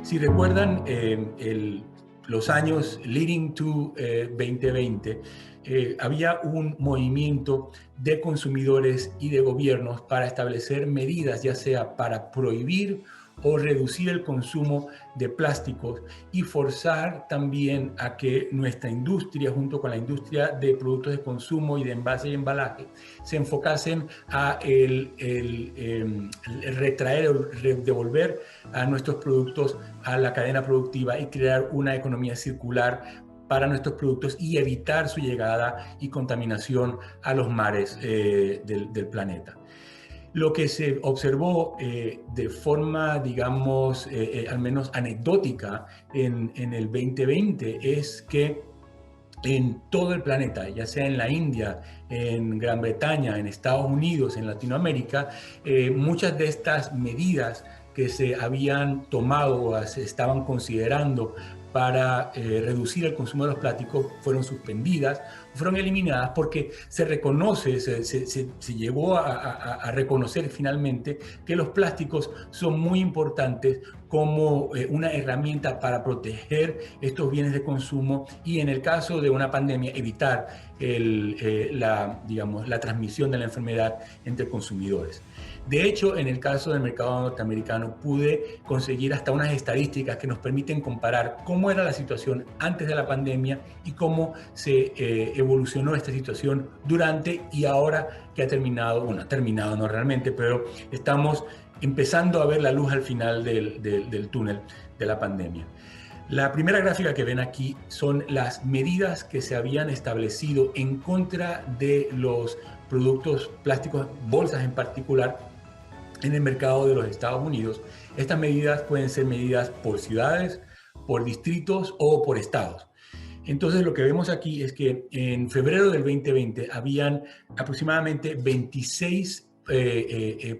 Si recuerdan los años leading to 2020, había un movimiento de consumidores y de gobiernos para establecer medidas, ya sea para prohibir o reducir el consumo de plásticos y forzar también a que nuestra industria, junto con la industria de productos de consumo y de envase y embalaje, se enfocasen a retraer o devolver a nuestros productos a la cadena productiva y crear una economía circular para nuestros productos y evitar su llegada y contaminación a los mares del planeta. Lo que se observó de forma, digamos, al menos anecdótica en el 2020 es que en todo el planeta, ya sea en la India, en Gran Bretaña, en Estados Unidos, en Latinoamérica, muchas de estas medidas que se habían tomado o se estaban considerando para reducir el consumo de los plásticos fueron suspendidas, fueron eliminadas porque se reconoce, se llegó a reconocer finalmente que los plásticos son muy importantes como una herramienta para proteger estos bienes de consumo y en el caso de una pandemia evitar la transmisión de la enfermedad entre consumidores. De hecho, en el caso del mercado norteamericano pude conseguir hasta unas estadísticas que nos permiten comparar cómo era la situación antes de la pandemia y cómo se evolucionó esta situación durante y ahora que ha terminado, bueno, ha terminado no realmente, pero estamos empezando a ver la luz al final del túnel de la pandemia. La primera gráfica que ven aquí son las medidas que se habían establecido en contra de los productos plásticos, bolsas en particular, en el mercado de los Estados Unidos. Estas medidas pueden ser medidas por ciudades, por distritos o por estados. Entonces lo que vemos aquí es que en febrero del 2020 habían aproximadamente 26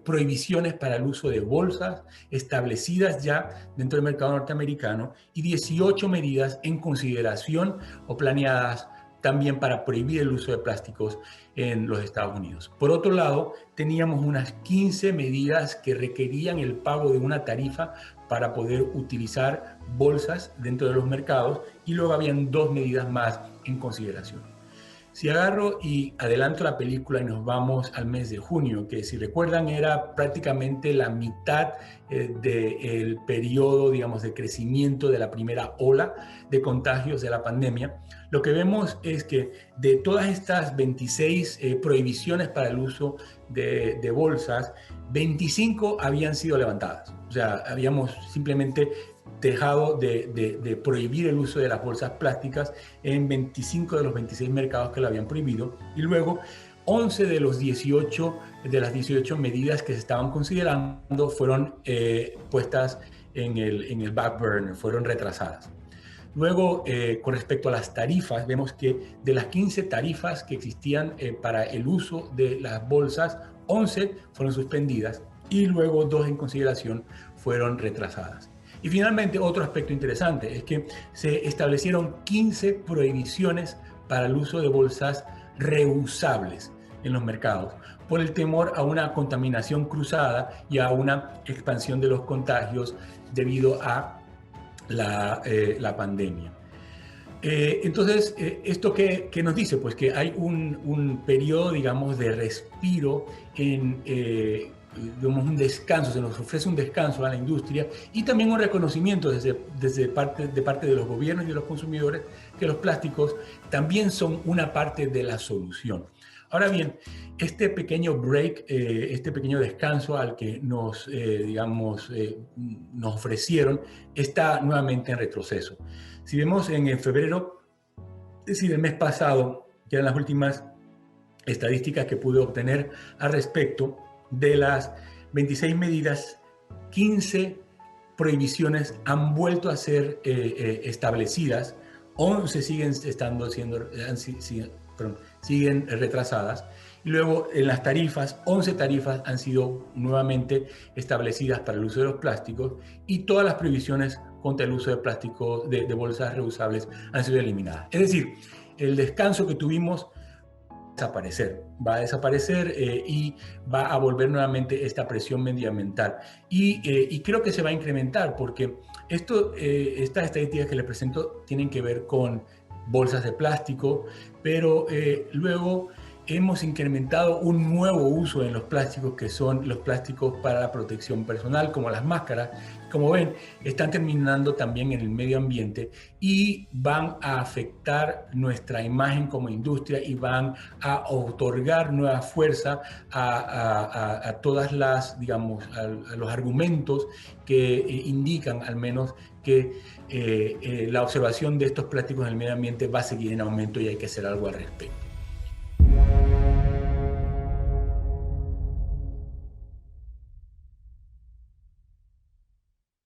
prohibiciones para el uso de bolsas establecidas ya dentro del mercado norteamericano y 18 medidas en consideración o planeadas también para prohibir el uso de plásticos en los Estados Unidos. Por otro lado, teníamos unas 15 medidas que requerían el pago de una tarifa para poder utilizar bolsas dentro de los mercados y luego habían 2 medidas más en consideración. Si agarro y adelanto la película y nos vamos al mes de junio, que si recuerdan era prácticamente la mitad del periodo, digamos, de crecimiento de la primera ola de contagios de la pandemia, lo que vemos es que de todas estas 26 prohibiciones para el uso de bolsas, 25 habían sido levantadas. O sea, habíamos simplemente dejado de prohibir el uso de las bolsas plásticas en 25 de los 26 mercados que lo habían prohibido y luego 11 de las 18 medidas que se estaban considerando fueron puestas en el back burner, fueron retrasadas. Luego, con respecto a las tarifas, vemos que de las 15 tarifas que existían para el uso de las bolsas, 11 fueron suspendidas y luego 2 en consideración fueron retrasadas. Y finalmente, otro aspecto interesante es que se establecieron 15 prohibiciones para el uso de bolsas reusables en los mercados por el temor a una contaminación cruzada y a una expansión de los contagios debido a la pandemia. Entonces, ¿esto qué nos dice? Pues que hay un periodo, digamos, de respiro digamos, un descanso, se nos ofrece un descanso a la industria y también un reconocimiento de parte de los gobiernos y de los consumidores que los plásticos también son una parte de la solución. Ahora bien, este pequeño break, este pequeño descanso al que nos ofrecieron está nuevamente en retroceso. Si vemos en febrero, es decir, el mes pasado, que eran las últimas estadísticas que pude obtener al respecto, de las 26 medidas, 15 prohibiciones han vuelto a ser establecidas, 11 siguen retrasadas. Y luego en las tarifas, 11 tarifas han sido nuevamente establecidas para el uso de los plásticos y todas las prohibiciones contra el uso de plásticos, de bolsas reusables han sido eliminadas. Es decir, el descanso que tuvimos va a desaparecer y va a volver nuevamente esta presión medioambiental. Y creo que se va a incrementar porque estas estadísticas que les presento tienen que ver con bolsas de plástico, pero luego hemos incrementado un nuevo uso en los plásticos, que son los plásticos para la protección personal, como las máscaras. Como ven, están terminando también en el medio ambiente y van a afectar nuestra imagen como industria y van a otorgar nueva fuerza a todas las, digamos, a los argumentos que indican al menos que la observación de estos plásticos en el medio ambiente va a seguir en aumento y hay que hacer algo al respecto.